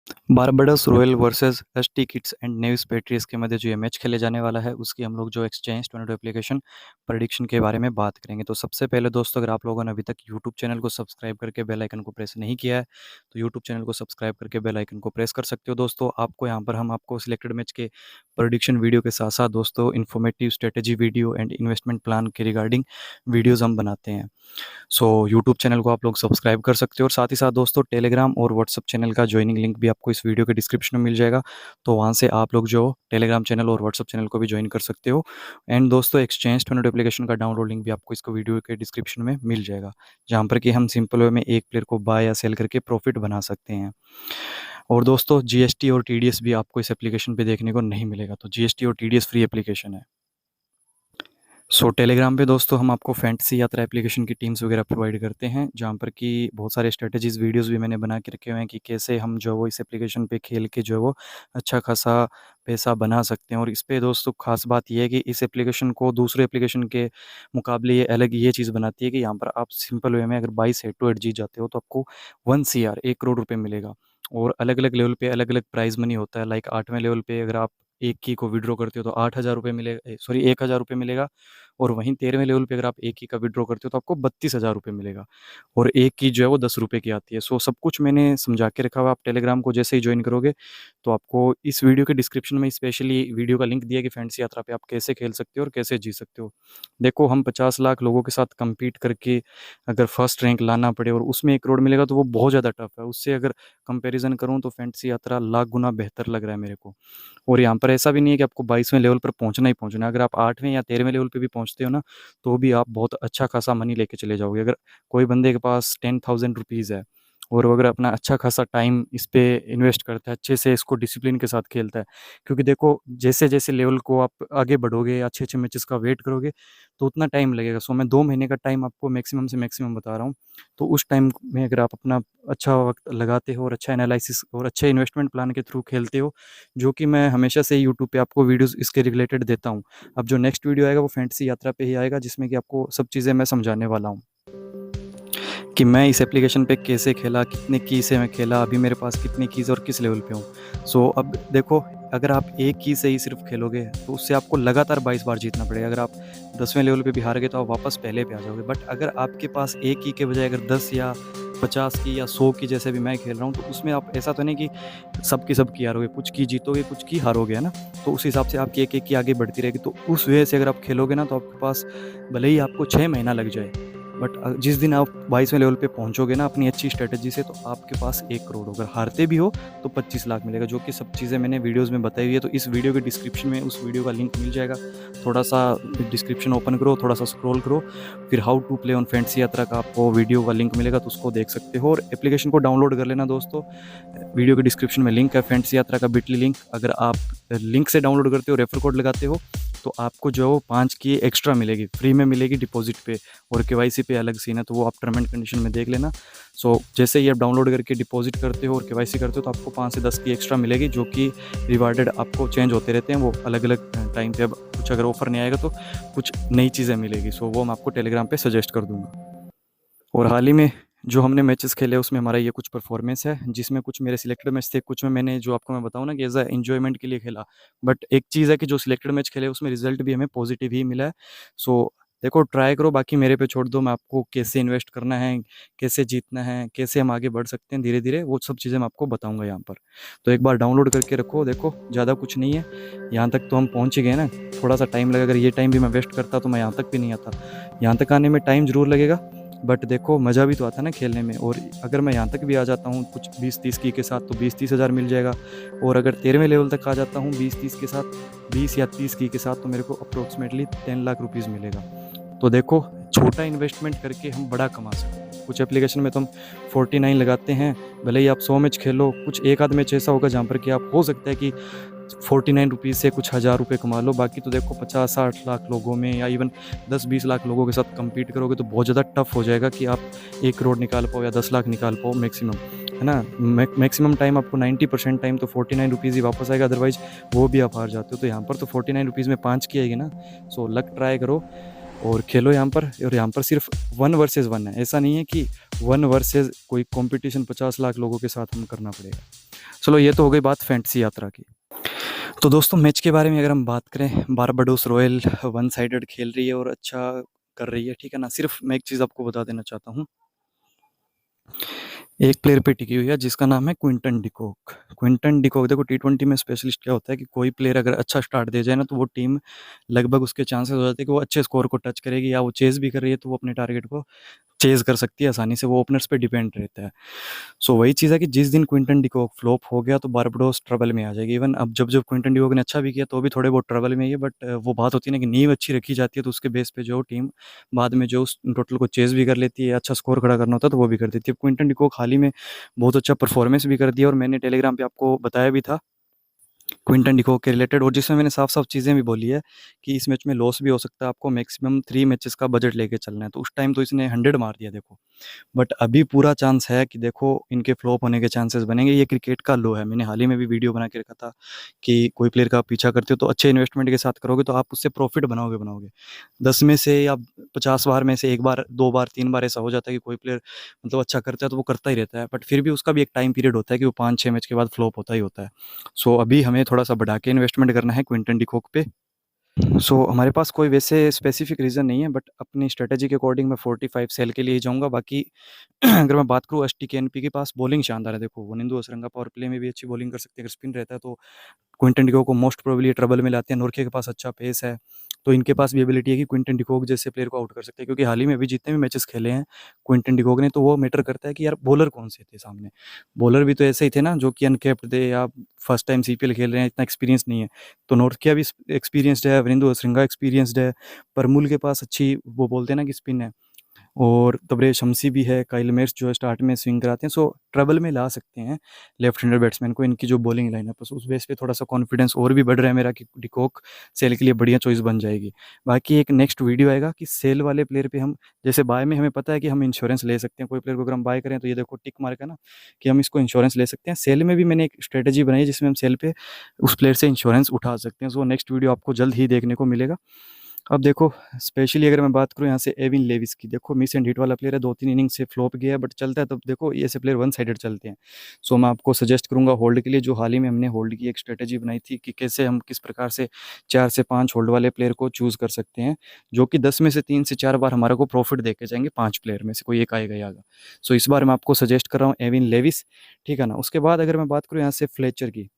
Barbados royal versus ST Kitts and Neves patriots के मध्य जो ये मैच खेले जाने वाला है, उसकी हम लोग जो एक्सचेंज टोरंटो एप्लीकेशन प्रेडिक्शन के बारे में बात करेंगे। तो सबसे पहले दोस्तों, अगर आप लोगों ने अभी तक यूट्यूब चैनल को सब्सक्राइब करके बेल आइकन को प्रेस नहीं किया है, तो यूट्यूब चैनल को सब्सक्राइब करके बेल आइकन को प्रेस कर सकते हो। दोस्तों, आपको यहाँ पर हम आपको सिलेक्टेड मैच के प्रेडिक्शन वीडियो के साथ साथ दोस्तों informative strategy video and investment plan के रिगार्डिंग वीडियोज़ हम बनाते हैं। सो यूट्यूब चैनल को आप लोग सब्सक्राइब कर सकते हो, और साथ ही साथ दोस्तों टेलीग्राम और व्हाट्सअप चैनल का ज्वाइनिंग लिंक भी आपको इस वीडियो के डिस्क्रिप्शन में मिल जाएगा। तो वहाँ से आप लोग जो टेलीग्राम चैनल और व्हाट्सअप चैनल को भी ज्वाइन कर सकते हो। एंड दोस्तों, एक्सचेंज टोरंटो एप्लीकेशन का डाउनलोड लिंक भी आपको इसको वीडियो के डिस्क्रिप्शन में मिल जाएगा, जहाँ पर कि हम सिंपल वे में एक प्लेयर को बाय या सेल करके प्रॉफिट बना सकते हैं। और दोस्तों, जीएसटी और टीडीएस भी आपको इस एप्लीकेशन पे देखने को नहीं मिलेगा। तो जीएसटी और टीडीएस फ्री एप्लीकेशन है। टेलीग्राम पे दोस्तों हम आपको फैंटेसी यात्रा एप्लीकेशन की टीम्स वगैरह प्रोवाइड करते हैं, जहाँ पर कि बहुत सारे स्ट्रेटजीज़ वीडियोस भी मैंने बना के रखे हुए हैं कि कैसे हम जो है वो इस एप्लीकेशन पे खेल के जो है वो अच्छा खासा पैसा बना सकते हैं। और इस पे दोस्तों खास बात ये है कि इस एप्लीकेशन को दूसरे एप्लीकेशन के मुकाबले ये अलग ये चीज़ बनाती है कि यहाँ पर आप सिंपल वे में अगर 22 हेड टू हेड जीत जाते हो तो आपको 1 CR 1 करोड़ रुपये मिलेगा। और अलग-अलग लेवल पे अलग-अलग प्राइज़ मनी होता है। लाइक 8वें लेवल पे अगर आप 1 की को विड्रॉ करते हो तो 8,000 रुपये मिलेगा, सॉरी 1,000 रुपये मिलेगा। और वहीं 13वें लेवल पे अगर आप 1 की का विड्रॉ करते हो तो आपको 32,000 रुपये मिलेगा। और 1 की जो है वो 10 रुपये की आती है। सब कुछ मैंने समझा के रखा हुआ है। आप टेलीग्राम को जैसे ही जॉइन करोगे तो आपको इस वीडियो के डिस्क्रिप्शन में स्पेशली वीडियो का लिंक दिया है कि फैंटेसी यात्रा पे आप कैसे खेल सकते हो और कैसे जीत सकते हो। देखो, हम 50 लाख लोगों के साथ कम्पीट करके अगर फर्स्ट रैंक लाना पड़े और उसमें 1 करोड़ मिलेगा तो वो बहुत ज़्यादा टफ है। उससे अगर कंपैरिज़न करूँ तो फैंटेसी यात्रा लाख गुना बेहतर लग रहा है मेरे को। और यहाँ पर ऐसा भी नहीं है कि आपको 22वें लेवल पर पहुँचना ही पहुँचना है। अगर आप 8वें या 13वें लेवल पे भी पहुँचते हो ना, तो भी आप बहुत अच्छा खासा मनी लेके चले जाओगे। अगर कोई बंदे के पास 10,000 रुपीज़ है और वो अगर अपना अच्छा खासा टाइम इस पे इन्वेस्ट करता है, अच्छे से इसको डिसिप्लिन के साथ खेलता है, क्योंकि देखो जैसे-जैसे लेवल को आप आगे बढ़ोगे, अच्छे-अच्छे मैचेस का वेट करोगे, तो उतना टाइम लगेगा। मैं 2 महीने का टाइम आपको मैक्सिमम से मैक्सिमम बता रहा हूँ। तो उस टाइम में अगर आप अपना अच्छा वक़्त लगाते हो और अच्छा एनालिसिस और अच्छे इन्वेस्टमेंट प्लान के थ्रू खेलते हो, जो कि मैं हमेशा से यूट्यूब पे आपको वीडियोज़ इसके रिलेटेड देता हूँ। अब जो नेक्स्ट वीडियो आएगा वो फैंटेसी यात्रा पे ही आएगा, जिसमें कि आपको सब चीज़ें मैं समझाने वाला हूँ कि मैं इस एप्लीकेशन पे कैसे खेला, कितने की से मैं खेला, अभी मेरे पास कितनी कीज़ और किस लेवल पे हूँ। अब देखो, अगर आप एक की से ही सिर्फ खेलोगे तो उससे आपको लगातार 22 बार जीतना पड़ेगा। अगर आप 10वें लेवल पे भी हार गए तो आप वापस पहले पे आ जाओगे। बट अगर आपके पास एक की के बजाय अगर 10 या 50 की या 100 की जैसे भी मैं खेल रहा हूँ, तो उसमें आप ऐसा तो नहीं कि सब की हारोगे, कुछ की जीतोगे, कुछ की हारोगे, है ना? तो उस हिसाब से आपकी एक-एक की आगे बढ़ती रहेगी। तो उस वजह से अगर आप खेलोगे ना, तो आपके पास भले ही आपको 6 महीना लग जाए, बट जिस दिन आप 22वें लेवल पे पहुँचोगे ना अपनी अच्छी स्ट्रैटेजी से, तो आपके पास 1 करोड़ होगा। हारते भी हो तो 25 लाख मिलेगा, जो कि सब चीज़ें मैंने वीडियोज़ में बताई हुई है। तो इस वीडियो के डिस्क्रिप्शन में उस वीडियो का लिंक मिल जाएगा। थोड़ा-सा डिस्क्रिप्शन ओपन करो, थोड़ा-सा स्क्रॉल करो, फिर how to play on fantasy Yatra का आपको वीडियो का लिंक मिलेगा, तो उसको देख सकते हो। और एप्लीकेशन को डाउनलोड कर लेना दोस्तों। वीडियो के डिस्क्रिप्शन में लिंक है फैंटेसी यात्रा का बिटली लिंक। अगर आप लिंक से डाउनलोड करते हो, रेफर कोड लगाते हो, तो आपको जो है वो 5 की एक्स्ट्रा मिलेगी, फ्री में मिलेगी डिपॉजिट पे। और केवाईसी पे अलग सीन है, तो वो आप टर्म एंड कंडीशन में देख लेना। जैसे ही आप डाउनलोड करके डिपॉजिट करते हो और केवाईसी करते हो, तो आपको 5 से 10 की एक्स्ट्रा मिलेगी, जो कि रिवार्डेड आपको चेंज होते रहते हैं वो अलग-अलग टाइम पे। अब कुछ अगर ऑफर नहीं आएगा तो कुछ नई चीज़ें मिलेगी, वो मैं आपको टेलीग्राम पे सजेस्ट कर दूँगा। और हाल ही में जो हमने मैचेस खेले उसमें हमारा ये कुछ परफॉर्मेंस है, जिसमें कुछ मेरे सिलेक्टेड मैच थे, कुछ में मैंने जो आपको मैं बताऊँ ना कि एज़ अ एन्जॉयमेंट के लिए खेला। बट एक चीज़ है कि जो सिलेक्टेड मैच खेले उसमें रिज़ल्ट भी हमें पॉजिटिव ही मिला है। देखो, ट्राई करो, बाकी मेरे पे छोड़ दो। मैं आपको कैसे इन्वेस्ट करना है, कैसे जीतना है, कैसे हम आगे बढ़ सकते हैं धीरे-धीरे, वो सब चीज़ें मैं आपको बताऊँगा यहाँ पर। तो एक बार डाउनलोड करके रखो, देखो ज़्यादा कुछ नहीं है। यहाँ तक तो हम पहुँच ही गए ना, थोड़ा-सा टाइम लगा। अगर ये टाइम भी मैं वेस्ट करता तो मैं यहाँ तक भी नहीं आता। यहाँ तक आने में टाइम ज़रूर लगेगा, बट देखो मज़ा भी तो आता है ना खेलने में। और अगर मैं यहाँ तक भी आ जाता हूँ कुछ 20-30 की के साथ, तो 20-30 हज़ार मिल जाएगा। और अगर 13वें लेवल तक आ जाता हूँ 20-30 के साथ, 20 या 30 की के साथ, तो मेरे को अप्रोक्सीमेटली 10 लाख रुपीज़ मिलेगा। तो देखो, छोटा इन्वेस्टमेंट करके हम बड़ा कमा सकते हैं। कुछ एप्लीकेशन में तो हम 49 लगाते हैं, भले ही आप 100 मैच खेलो, कुछ एक आध मैच ऐसा होगा जहाँ पर कि आप हो सकता है कि 49 रुपीज़ से कुछ हज़ार रुपये कमा लो। बाकी तो देखो 50-60 लाख लोगों में या इवन 10-20 लाख लोगों के साथ कम्पीट करोगे तो बहुत ज़्यादा टफ हो जाएगा कि आप 1 करोड़ निकाल पाओ या 10 लाख निकाल पाओ मैक्सिमम, है ना? मैक्सिमम टाइम आपको 90% टाइम तो 49 रुपीज़ ही वापस आएगा, अदरवाइज़ वो भी आप हार जाते हो। तो यहाँ पर तो 49 रुपीज़ में 5 की आएगी ना। लक ट्राई करो और खेलो यहाँ पर। और यहाँ पर सिर्फ 1 वर्सेस 1 है, ऐसा नहीं है कि 1 वर्सेस कोई कॉम्पिटिशन 50 लाख लोगों के साथ हमें करना पड़ेगा। चलो ये तो हो गई बात फैंटेसी यात्रा की। तो दोस्तों मैच के बारे में अगर हम बात करें, बारबाडोस रॉयल वन साइडेड खेल रही है और अच्छा कर रही है, ठीक है ना। सिर्फ मैं एक चीज़ आपको बता देना चाहता हूँ, एक प्लेयर पे टिकी हुई है जिसका नाम है क्विंटन डिकॉक। क्विंटन डिकॉक, देखो टी20 में स्पेशलिस्ट क्या होता है कि कोई प्लेयर अगर अच्छा स्टार्ट दे जाए ना, तो वो टीम लगभग उसके चांसेस हो जाते हैं कि वो अच्छे स्कोर को टच करेगी, या वो चेज़ भी कर रही है तो वो अपने टारगेट को चेज़ कर सकती है आसानी से, वो ओपनर्स पे डिपेंड रहता है। सो वही चीज़ है कि जिस दिन क्विंटन डिकॉक फ्लॉप हो गया तो बारबाडोस ट्रबल में आ जाएगी। इवन अब जब जब क्विंटन डिकॉक ने अच्छा भी किया तो भी थोड़े बहुत ट्रबल में ही है, बट वो बात होती है ना कि नींव अच्छी रखी जाती है तो उसके बेस पे जो टीम बाद में जो उस टोटल को चेज़ भी कर लेती है, अच्छा स्कोर खड़ा करना होता है तो वो भी कर देती है। क्विंटन डिकॉक हाल ही में बहुत अच्छा परफॉर्मेंस भी कर दिया, और मैंने टेलीग्राम पे आपको बताया भी था क्विंटन डिकॉक के रिलेटेड, और जिसमें मैंने साफ-साफ चीज़ें भी बोली है कि इस मैच में लॉस भी हो सकता है, आपको मैक्सिमम 3 मैचेस का बजट लेके चलना है। तो उस टाइम तो इसने 100 मार दिया देखो। बट अभी पूरा चांस है कि देखो इनके फ्लॉप होने के चांसेस बनेंगे। ये क्रिकेट का लॉ है। मैंने हाल ही में भी वीडियो बना के रखा था कि कोई प्लेयर का आप पीछा करते हो तो अच्छे इन्वेस्टमेंट के साथ करोगे तो आप उससे प्रॉफिट बनाओगे। 10 में से या 50 बार में से 1 बार, 2 बार, 3 बार ऐसा हो जाता है कि कोई प्लेयर मतलब अच्छा करता है तो वो करता ही रहता है। बट फिर भी उसका भी एक टाइम पीरियड होता है कि वो 5-6 मैच के बाद फ्लॉप होता ही होता है। सो अभी हमें थोड़ा-सा बढ़ा के इन्वेस्टमेंट करना है क्विंटन डिकॉक पे। सो हमारे पास कोई वैसे स्पेसिफिक रीज़न नहीं है, बट अपनी स्ट्रैटेजी के अकॉर्डिंग मैं 45 सेल के लिए ही जाऊँगा। बाकी अगर मैं बात करूँ एसटी-केएनपी के पास बॉलिंग शानदार है। देखो वनिंदु हसरंगा पावर प्ले में भी अच्छी बॉलिंग कर सकते हैं, अगर स्पिन रहता है तो क्विंटन डिकॉक को मोस्ट प्रोबेबली ट्रबल में लाते हैं। नोर्के के पास अच्छा पेस है, तो इनके पास भी एबिलिटी है कि क्विंटन डिकॉक जैसे प्लेयर को आउट कर सकते हैं, क्योंकि हाल ही में अभी जितने भी मैचेस खेले हैं क्विंटन डिकॉक ने, तो वो मैटर करता है कि यार बॉलर कौन से थे सामने। बॉलर भी तो ऐसे ही थे ना जो कि अनकैप्ड थे या फर्स्ट टाइम सीपीएल खेल रहे हैं, इतना एक्सपीरियंस नहीं है। तो नोर्किया भी एक्सपीरियंस्ड है, वनिंदु हसरंगा एक्सपीरियंस्ड है, परमुल के पास अच्छी वो बोलते हैं ना कि स्पिन है, और तबरेज़ शम्सी भी है, काइल मेर्स जो है स्टार्ट में स्विंग कराते हैं, सो ट्रबल में ला सकते हैं लेफ्ट हैंडर बैट्समैन को इनकी जो बॉलिंग लाइनअप है। उस बेस पे थोड़ा-सा कॉन्फिडेंस और भी बढ़ रहा है मेरा कि डिकॉक सेल के लिए बढ़िया चॉइस बन जाएगी। बाकी एक नेक्स्ट वीडियो आएगा कि सेल वाले प्लेयर पे हम, जैसे बाय में हमें पता है कि हम इंश्योरेंस ले सकते हैं, कोई प्लेयर को अगर हम बाय करें तो ये देखो टिक मार्क है ना कि हम इसको इंश्योरेंस ले सकते हैं। सेल में भी मैंने एक स्ट्रैटेजी बनाई है जिसमें हम सेल पे उस प्लेयर से इंश्योरेंस उठा सकते हैं। सो नेक्स्ट वीडियो आपको जल्द ही देखने को मिलेगा। अब देखो स्पेशली अगर मैं बात करूँ यहाँ से एविन लेविस की, देखो मिस एंड हिट वाला प्लेयर है, 2-3 इनिंग से फ्लॉप गया है बट चलता है, तब देखो ये ऐसे प्लेयर वन साइडेड चलते हैं। सो मैं आपको सजेस्ट करूँगा होल्ड के लिए, जो हाल ही में हमने होल्ड की एक स्ट्रैटेजी बनाई थी कि कैसे हम किस प्रकार से 4 से 5 होल्ड वाले प्लेयर को चूज़ कर सकते हैं, जो कि 10 में से 3 से 4 बार हमारे को प्रॉफिट देके जाएँगे, 5 प्लेयर में से कोई एक आएगा ही आएगा। सो इस बार मैं आपको सजेस्ट कर रहा हूँ एविन लेविस, ठीक है ना। उसके बाद अगर मैं बात करूँ यहाँ से फ्लेचर की,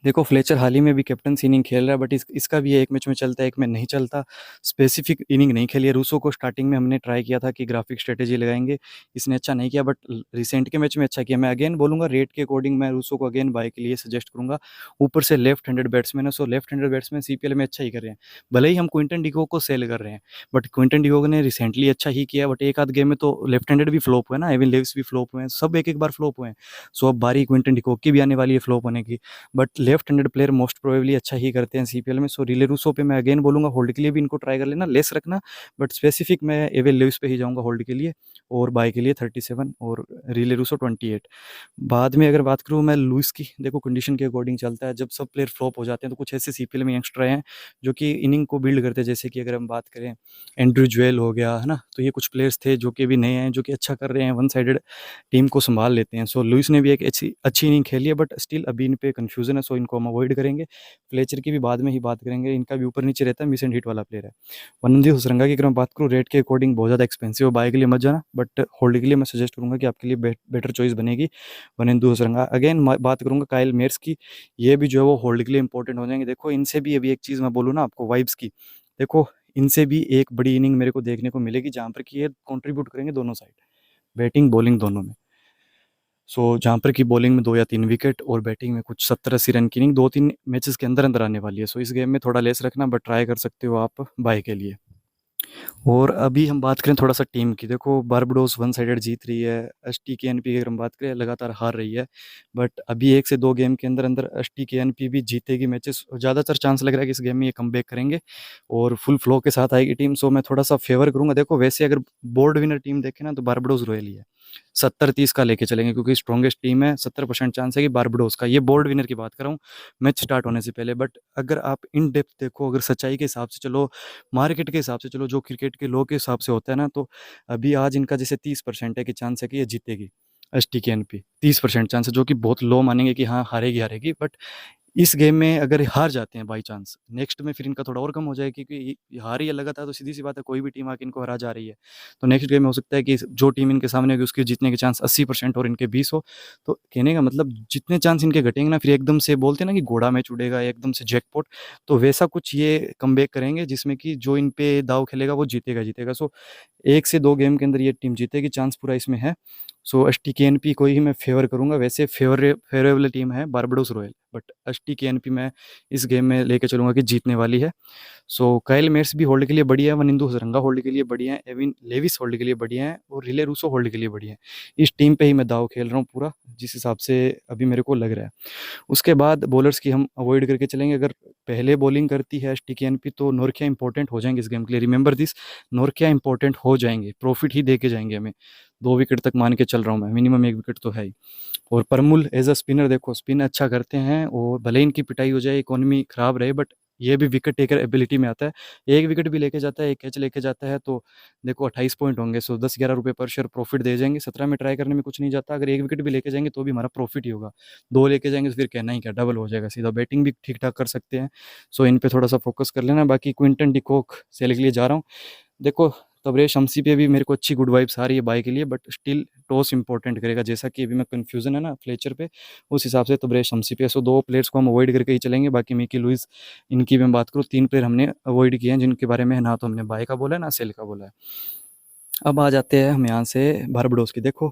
देखो फ्लेचर हाल ही में भी कैप्टनसी इनिंग खेल रहा है, बट इसका भी एक मैच में चलता है, एक में नहीं चलता। स्पेसिफिक इनिंग नहीं खेली है। रूसो को स्टार्टिंग में हमने ट्राई किया था कि ग्राफिक स्ट्रेटेजी लगाएंगे, इसने अच्छा नहीं किया, बट रिसेंट के मैच में अच्छा किया। मैं अगेन बोलूँगा रेट के अकॉर्डिंग मैं रूसो को अगेन बाय के लिए सजेस्ट करूँगा। ऊपर से लेफ्ट हैंडेड बैट्समैन है, so left handed batsman CPL में अच्छा ही कर रहे हैं। भले ही हम क्विंटन डिकॉक को सेल कर रहे हैं, बट क्विंटन डिकॉक ने रिसेंटली अच्छा ही किया, बट एक आध गेम में तो लेफ्ट हैंडेड भी फ्लॉप हुए ना, एविन लेविस भी फ्लॉप हुए हैं, सब एक एक बार फ्लॉप हुए हैं। सो अब बारी क्विंटन डिकॉक की भी आने वाली है फ्लॉप होने की, but left handed player most probably अच्छा ही करते हैं सीपीएल में। सो रिले रूसो पे मैं अगेन बोलूँगा होल्ड के लिए भी इनको ट्राई कर लेना, लेस रखना, बट स्पेसिफिक मैं एविन लेविस पे ही जाऊँगा होल्ड के लिए, और बाय के लिए 37 और रिले रूसो 28। बाद में अगर बात करूँ मैं लुइस की, देखो कंडीशन के अकॉर्डिंग चलता है। जब सब प्लेयर फ्लॉप हो जाते हैं तो कुछ ऐसे सीपीएल में यंगस्टर हैं जो कि इनिंग को बिल्ड करते हैं, जैसे कि अगर हम बात करें एंड्रयू ज्वेल हो गया, है ना। तो ये कुछ प्लेयर्स थे जो कि अभी नए हैं, जो कि अच्छा कर रहे हैं, वन साइडेड टीम को संभाल लेते हैं। सो लुइस ने भी एक अच्छी अच्छी इनिंग खेली है, बट स्टिल अभी इन पे कन्फ्यूजन है, सो इनको हम अवॉइड करेंगे। फ्लेचर की भी बाद में ही बात करेंगे, इनका भी ऊपर नीचे रहता है, मिस एंड हिट वाला प्लेयर है। वनंदी हुसरंगा की अगर मैं बात करूँ रेट के अकॉर्डिंग बहुत ज़्यादा एक्सपेंसिव है, बाय के लिए मत जाना, बट होल्ड के लिए मैं सजेस्ट करूँगा कि आपके लिए बेटर चॉइस बनेगी वनिंदु हुसरंगा। अगेन बात करूँगा काइल मेर्स की, ये भी जो है वो होल्ड के लिए इंपॉर्टेंट हो जाएंगे। देखो इनसे भी अभी एक चीज़ मैं बोलूँ ना आपको वाइब्स की, देखो इनसे भी एक बड़ी इनिंग मेरे को देखने को मिलेगी जहाँ पर कि ये कॉन्ट्रीब्यूट करेंगे दोनों साइड, बैटिंग बॉलिंग दोनों में। सो जहाँ पर कि बॉलिंग में 2 या 3 विकेट और बैटिंग में कुछ 70-80 रन की इनिंग 2-3 मैचेस के अंदर-अंदर आने वाली है। सो इस गेम में थोड़ा लेस रखना, बट ट्राई कर सकते हो आप बाय के लिए। और अभी हम बात करें थोड़ा-सा टीम की, देखो बारबाडोस वन साइडेड जीत रही है, एसटीकेएनपी की अगर हम बात करें लगातार हार रही है। बट अभी 1 से 2 गेम के अंदर-अंदर एसटीकेएनपी भी जीतेगी मैचेस, ज़्यादातर चांस लग रहा है कि इस गेम में ये कमबैक करेंगे और फुल फ्लो के साथ आएगी टीम। सो मैं थोड़ा-सा फेवर करूँगा। देखो वैसे अगर बोर्ड विनर टीम देखें ना तो बारबाडोस रॉयल ही है। 70-30 का लेके चलेंगे क्योंकि स्ट्रॉन्गेस्ट टीम है, 70% चांस है कि बारबाडोस का, ये बोर्ड विनर की बात कर रहा हूँ मैच स्टार्ट होने से पहले। बट अगर आप इन डेप्थ देखो, अगर सच्चाई के हिसाब से चलो, मार्केट के हिसाब से चलो, जो क्रिकेट के लॉ के हिसाब से होता है ना, तो अभी आज इनका जैसे 30% है कि चांस है कि ये जीतेगी। एसटीकेएनपी 30% चांस है, जो कि बहुत लो मानेंगे कि हाँ हारेगी हारेगी, बट इस गेम में अगर हार जाते हैं बाई चांस, नेक्स्ट में फिर इनका थोड़ा और कम हो जाएगा, क्योंकि ये हार ही लगातार तो सीधी सी बात है, कोई भी टीम आके इनको हरा जा रही है, तो नेक्स्ट गेम में हो सकता है कि जो टीम इनके सामने होगी उसके जीतने के चांस 80% और इनके 20 हो। तो कहने का मतलब जितने चांस इनके घटेंगे ना, फिर एकदम से बोलते हैं ना कि घोड़ा मैच उड़ेगा एकदम से जैकपॉट, तो वैसा कुछ ये कमबैक करेंगे जिसमें कि जो इन पे दाव खेलेगा वो जीतेगा जीतेगा। सो 1 से 2 गेम के अंदर ये टीम जीतेगी, चांस पूरा इसमें है। सो एसटीकेएनपी को ही मैं फेवर करूँगा। वैसे फेवरेबल टीम है बारबाडोस रॉयल, बट एसटीकेएनपी मैं इस गेम में लेके चलूँगा कि जीतने वाली है। सो काइल मेयर्स भी होल्ड के लिए बढ़िया है, वनिंदु हसरंगा होल्ड के लिए बढ़िया है, एविन लेविस होल्ड के लिए बढ़िया है और रिले रूसो होल्ड के लिए बढ़िया है। इस टीम पे ही मैं दाव खेल रहा हूँ पूरा, जिस हिसाब से अभी मेरे को लग रहा है। उसके बाद बॉलर्स की हम अवॉइड करके चलेंगे। अगर पहले बॉलिंग करती है एसटीकेएनपी तो नोरकिया इंपॉर्टेंट हो जाएंगे इस गेम के लिए। रिमेंबर दिस, नोरकिया इंपॉर्टेंट हो जाएंगे, प्रॉफिट ही दे के जाएंगे हमें। 2 विकेट तक मान के चल रहा हूँ मैं, मिनिमम 1 विकेट तो है ही। और परमुल एज अ स्पिनर, देखो स्पिन अच्छा करते हैं और भले ही इनकी पिटाई हो जाए, इकोनॉमी खराब रहे, बट ये भी विकेट टेकर एबिलिटी में आता है। 1 विकेट भी लेके जाता है, 1 कैच लेके जाता है, तो देखो 28 पॉइंट होंगे। सो 10-11 रुपये पर शेयर प्रॉफिट दे जाएंगे। 17 में ट्राई करने में कुछ नहीं जाता। अगर 1 विकेट भी लेके जाएंगे तो भी हमारा प्रॉफिट ही होगा। 2 लेके जाएंगे तो फिर कहना ही क्या, डबल हो जाएगा सीधा। बैटिंग भी ठीक ठाक कर सकते हैं, सो इन पे थोड़ा सा फोकस कर लेना। बाकी क्विंटन डिकॉक सेल के लिए जा रहा हूँ। देखो तबरेज शमसी पे भी मेरे को अच्छी गुड वाइब्स आ रही है बाय के लिए, बट स्टिल टॉस इंपॉर्टेंट करेगा, जैसा कि अभी मैं कंफ्यूजन है ना फ्लेचर पे, उस हिसाब से तबरेज शमसी पे। सो 2 प्लेयर्स को हम अवॉइड करके ही चलेंगे। बाकी मिकी लुइस, इनकी मैं बात करूँ 3 प्लेयर हमने अवॉइड किए हैं, जिनके बारे में ना तो हमने बाय का बोला है ना सेल का बोला है। अब आ जाते हैं हम यहाँ से बारबाडोस की। देखो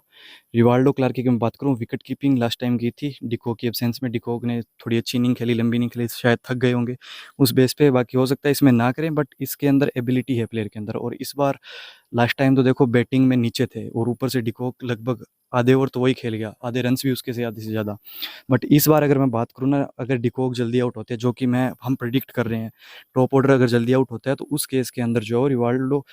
रिवाल्डो क्लार्क की मैं बात करूँ, विकेट कीपिंग लास्ट टाइम की थी डिकॉक की एब्सेंस में। डिकॉक ने थोड़ी अच्छी इनिंग खेली, लंबी इनिंग खेली, शायद थक गए होंगे उस बेस पे। बाकी हो सकता है इसमें ना करें, बट इसके अंदर एबिलिटी है प्लेयर के अंदर। और इस बार लास्ट टाइम तो देखो बैटिंग में नीचे थे और ऊपर से डिकॉक लगभग आधे ओवर तो वही खेल गया, आधे रन्स भी उसके से आधे से ज़्यादा। बट इस बार अगर मैं बात करूँ ना, अगर डिकॉक जल्दी आउट होते हैं, जो कि हम प्रिडिक्ट कर रहे हैं, टॉप ऑर्डर अगर जल्दी आउट होता है, तो उस केस के अंदर जो है रिवाल्डो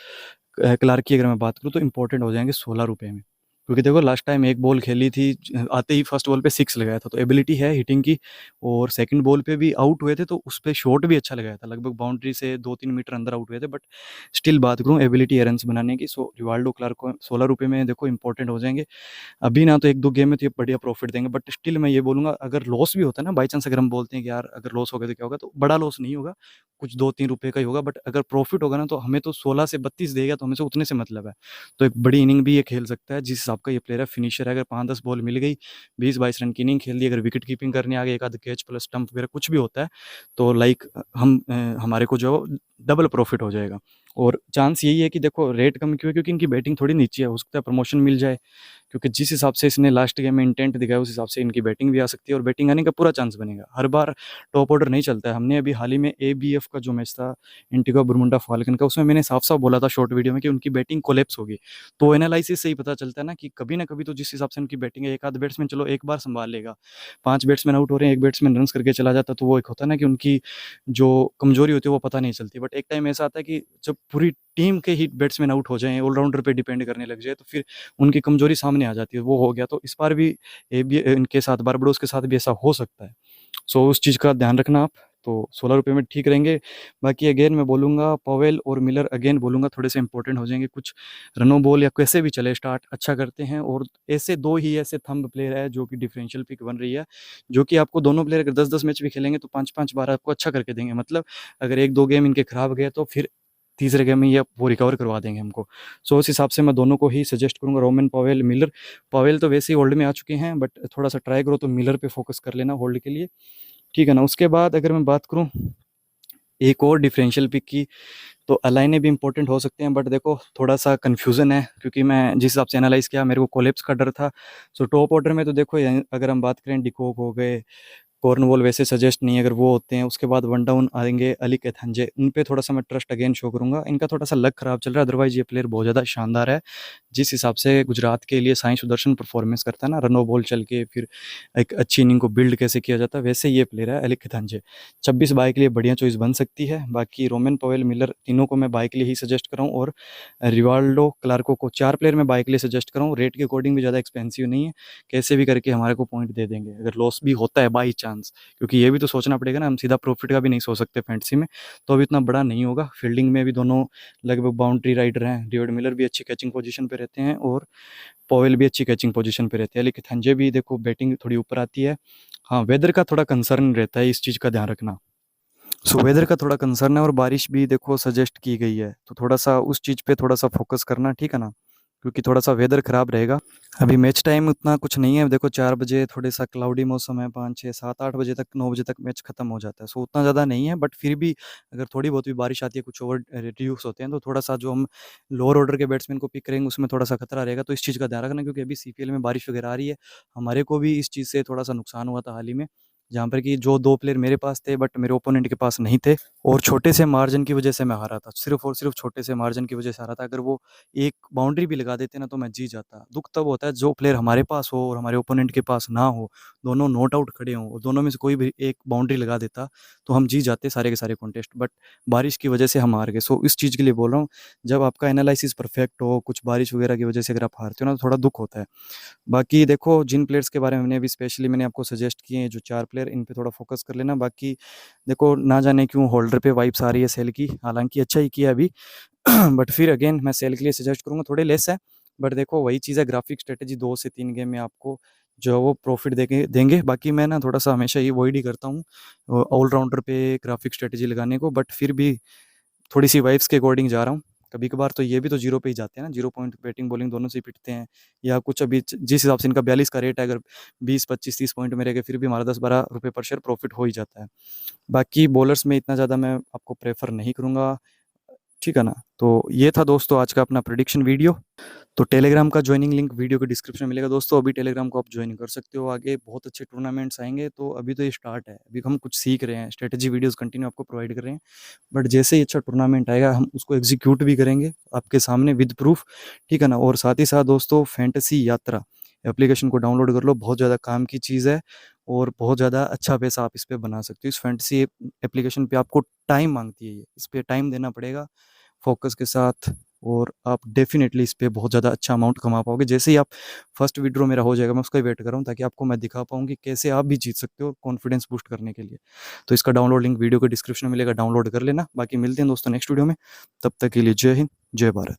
क्लार्क की अगर मैं बात करूँ तो इंपॉर्टेंट हो जाएंगे 16 रुपये में। क्योंकि देखो लास्ट टाइम एक बॉल खेली थी, आते ही फर्स्ट बॉल पे 6 लगाया था, तो एबिलिटी है हिटिंग की। और सेकंड बॉल पे भी आउट हुए थे, तो उस पे शॉट भी अच्छा लगाया था, लगभग बाउंड्री से 2-3 मीटर अंदर आउट हुए थे। बट स्टिल बात करूँ एबिलिटी है रन्स बनाने की, सो रिवाल्डो क्लार्क को 16 रुपये में देखो इंपॉर्टेंट हो जाएंगे। अभी ना तो 1-2 गेम में तो ये बढ़िया प्रॉफिट देंगे, बट स्टिल मैं ये बोलूँगा, अगर लॉस भी होता है ना बाई चांस, अगर हम बोलते हैं कि यार अगर लॉस हो गया तो क्या होगा, तो बड़ा लॉस नहीं होगा, कुछ 2-3 रुपये का ही होगा। बट अगर प्रॉफिट होगा ना, तो हमें तो 16 से 32 देगा, तो हमें से उतने से मतलब है। तो एक बड़ी इनिंग भी ये खेल सकता है, जिस हिसाब का ये प्लेयर है, फिनिशर है। अगर 5-10 बॉल मिल गई, 20-22 रन की इनिंग खेल दी, अगर विकेट कीपिंग करने आ गए, एक आध कैच प्लस स्टंप वगैरह कुछ भी होता है, तो लाइक हमारे को जो डबल प्रॉफिट हो जाएगा। और चांस यही है कि देखो रेट कम क्यों है, क्योंकि इनकी बैटिंग थोड़ी नीचे है, हो सकता है प्रमोशन मिल जाए, क्योंकि जिस हिसाब से इसने लास्ट गेम में इंटेंट दिखाया, उस हिसाब से इनकी बैटिंग भी आ सकती है और बैटिंग आने का पूरा चांस बनेगा। हर बार टॉप ऑर्डर नहीं चलता है। हमने अभी हाल ही में एबीएफ का जो मैच था, एंटीगा बुरमुंडा फाल्कन का, उसमें मैंने साफ साफ बोला था शॉर्ट वीडियो में कि उनकी बैटिंग कोलेप्स होगी। तो एनालिसिस से ही पता चलता है ना कि कभी ना कभी तो जिस हिसाब से उनकी बैटिंग है, एक आध बैट्समैन चलो एक बार संभाल लेगा, 5 बैट्समैन आउट हो रहे हैं, एक बैट्समैन रन करके चला जाता, तो वो एक होता है ना कि उनकी जो कमजोरी होती है वो पता नहीं चलती। बट एक टाइम ऐसा आता है कि जब पूरी टीम के ही बैट्समैन आउट हो जाएं, ऑलराउंडर पे डिपेंड करने लग जाए, तो फिर उनकी कमजोरी सामने आ जाती है, वो हो गया। तो इस बार भी ये भी इनके साथ, बारबाडोस के साथ भी ऐसा हो सकता है। सो उस चीज़ का ध्यान रखना आप। तो 16 रुपये में ठीक रहेंगे। बाकी अगेन मैं बोलूँगा पवेल और मिलर, अगेन बोलूँगा थोड़े से इंपॉर्टेंट हो जाएंगे। कुछ रनो बॉल या कैसे भी चले, स्टार्ट अच्छा करते हैं। और ऐसे 2 ही ऐसे थंब प्लेयर है जो कि डिफरेंशियल पिक बन रही है, जो कि आपको दोनों प्लेयर अगर 10-10 मैच भी खेलेंगे तो 5-5 बार आपको अच्छा करके देंगे। मतलब अगर 1-2 गेम इनके खराब गए तो फिर तीसरे गेम में ये वो रिकवर करवा देंगे हमको। सो उस हिसाब से मैं दोनों को ही सजेस्ट करूँगा, रोमन पवेल, मिलर। पवेल तो वैसे ही होल्ड में आ चुके हैं, बट थोड़ा सा ट्राई करो तो मिलर पे फोकस कर लेना होल्ड के लिए, ठीक है ना। उसके बाद अगर मैं बात करूँ एक और डिफरेंशियल पिक की, तो अलाइने भी इंपॉर्टेंट हो सकते हैं। बट देखो थोड़ा सा कन्फ्यूज़न है, क्योंकि मैं जिस हिसाब से एनालाइज़ किया, मेरे को कोलेप्स का डर था। सो टॉप ऑर्डर में तो देखो अगर हम बात करें, डिकॉक हो गए, कॉर्नवॉल वैसे सजेस्ट नहीं है अगर वो होते हैं। उसके बाद वन डाउन आएंगे अली कैथंजे, उन पे थोड़ा सा मैं ट्रस्ट अगेन शो करूंगा। इनका थोड़ा सा लक खराब चल रहा है, अदरवाइज ये प्लेयर बहुत ज़्यादा शानदार है। जिस हिसाब से गुजरात के लिए साईं सुदर्शन परफॉर्मेंस करता है ना, रनो बॉल चल के फिर एक अच्छी इनिंग को बिल्ड कैसे किया जाता है, वैसे ये प्लेयर है अली कैथंजे। 26 बाई के लिए बढ़िया चॉइस बन सकती है। बाकी रोमन पवेल, मिलर, तीनों को मैं बाई के लिए ही सजेस्ट कर रहा हूँ। और रिवाल्डो क्लार्को को 4 प्लेयर मैं बाई के लिए सजेस्ट कर रहा हूँ। रेट के अकॉर्डिंग भी ज़्यादा एक्सपेंसिव नहीं है, कैसे भी करके हमारे को पॉइंट दे देंगे। अगर लॉस भी होता है बाई चांस, चांस, क्योंकि ये भी तो सोचना पड़ेगा ना, हम सीधा प्रॉफिट का भी नहीं सोच सकते फैंटेसी में, तो अभी इतना बड़ा नहीं होगा। फील्डिंग में भी दोनों लगभग बाउंड्री राइडर हैं, डेविड मिलर भी अच्छी कैचिंग पोजीशन पे रहते हैं और पॉवेल भी अच्छी कैचिंग पोजीशन पे रहते हैं, लेकिन संजय भी देखो बैटिंग थोड़ी ऊपर आती है। हाँ, वेदर का थोड़ा कंसर्न रहता है, इस चीज़ का ध्यान रखना। सो वेदर का थोड़ा कंसर्न है और बारिश भी देखो सजेस्ट की गई है, तो थोड़ा-सा उस चीज़ पे थोड़ा-सा फ़ोकस करना, ठीक है ना? क्योंकि थोड़ा-सा वेदर ख़राब रहेगा। अभी मैच टाइम उतना कुछ नहीं है, देखो 4 बजे थोड़ा-सा क्लाउडी मौसम है, 5, 6, 7, 8 बजे तक, 9 बजे तक मैच खत्म हो जाता है। सो उतना ज़्यादा नहीं है, बट फिर भी अगर थोड़ी बहुत भी बारिश आती है, कुछ ओवर रिड्यूस होते हैं, तो थोड़ा-सा जो हम लोअर ऑर्डर के बैट्समैन को पिक करेंगे, उसमें थोड़ा-सा खतरा रहेगा। तो इस चीज़ का ध्यान रखना, क्योंकि अभी सीपीएल में बारिश वगैरह आ रही है। हमारे को भी इस चीज़ से थोड़ा-सा नुकसान हुआ था हाल ही में, जहाँ पर कि जो 2 प्लेयर मेरे पास थे, बट मेरे ओपोनेंट के पास नहीं थे और छोटे से मार्जिन की वजह से मैं हारा था। सिर्फ़ और सिर्फ़ छोटे से मार्जिन की वजह से हारा था। अगर वो एक बाउंड्री भी लगा देते ना, तो मैं जीत जाता। दुःख तब होता है जो प्लेयर हमारे पास हो और हमारे ओपोनेंट के पास ना हो, दोनों नॉट आउट खड़े हों और दोनों में से कोई भी एक बाउंड्री लगा देता, तो हम जीत जाते सारे के सारे कॉन्टेस्ट, बट बारिश की वजह से हम हार गए। सो इस चीज़ के लिए बोल रहा हूँ, जब आपका एनालिसिस परफेक्ट हो, कुछ बारिश वगैरह की वजह से अगर आप हारते हो ना, तो थोड़ा दुःख होता है। बाकी देखो, जिन प्लेयर्स के बारे में मैंने अभी स्पेशली मैंने आपको सजेस्ट किए हैं, जो 4 प्लेयर, इन पे थोड़ा फ़ोकस कर लेना। बाकी देखो, ना जाने क्यों होल्डर पे वाइब्स आ रही है सेल की, हालाँकि अच्छा ही किया अभी। बट फिर अगेन मैं सेल के लिए सजेस्ट करूँगा, थोड़े लेस है, बट देखो वही चीज़ है, ग्राफिक स्ट्रैटेजी 2 से 3 गेम में आपको जो है वो प्रॉफिट देंगे देंगे। बाकी मैं ना थोड़ा-सा हमेशा ये अवॉइड ही करता हूँ ऑल-राउंडर पे ग्राफिक स्ट्रैटेजी लगाने को, बट फिर भी थोड़ी-सी वाइब्स के अकॉर्डिंग जा रहा हूँ। कभी-कभार तो ये भी तो 0 पे ही जाते हैं ना, 0 पॉइंट बैटिंग बॉलिंग दोनों से ही पिटते हैं, या कुछ अभी जिस हिसाब से इनका 42 का रेट है, अगर 20, 25, 30 पॉइंट में रह गए, फिर भी हमारा 10-12 रुपए पर शेयर प्रॉफिट हो ही जाता है। बाकी बॉलर्स में इतना ज़्यादा मैं आपको प्रेफ़र नहीं करूँगा, ठीक है ना? तो ये था दोस्तों आज का अपना प्रेडिक्शन वीडियो। तो टेलीग्राम का जॉइनिंग लिंक वीडियो के डिस्क्रिप्शन में मिलेगा दोस्तों, अभी टेलीग्राम को आप जॉइन कर सकते हो। आगे बहुत अच्छे टूर्नामेंट्स आएँगे, तो अभी तो ये स्टार्ट है, अभी हम कुछ सीख रहे हैं, स्ट्रैटेजी वीडियोज़ कंटिन्यू आपको प्रोवाइड कर रहे हैं। बट जैसे ही अच्छा टूर्नामेंट आएगा, हम उसको एग्जीक्यूट भी करेंगे आपके सामने विद प्रूफ, ठीक है ना? और साथ ही साथ दोस्तों, फैंटेसी यात्रा एप्लीकेशन को डाउनलोड कर लो, बहुत ज़्यादा काम की चीज़ है और बहुत ज़्यादा अच्छा पैसा आप इस पे बना सकते हो। इस फैंटेसी एप्लीकेशन पे आपको टाइम माँगती है ये, इस पे टाइम देना पड़ेगा फ़ोकस के साथ, और आप डेफ़िनेटली इस पे बहुत ज़्यादा अच्छा अमाउंट कमा पाओगे। जैसे ही आप फर्स्ट विथड्रॉ मेरा हो जाएगा, मैं उसका ही वेट कर रहा हूँ, ताकि आपको मैं दिखा पाऊँ कि कैसे आप भी जीत सकते हो कॉन्फिडेंस बूस्ट करने के लिए। तो इसका डाउनलोड लिंक वीडियो के डिस्क्रिप्शन में मिलेगा, डाउनलोड कर लेना। बाकी मिलते हैं दोस्तों नेक्स्ट वीडियो में, तब तक के लिए जय हिंद, जय भारत।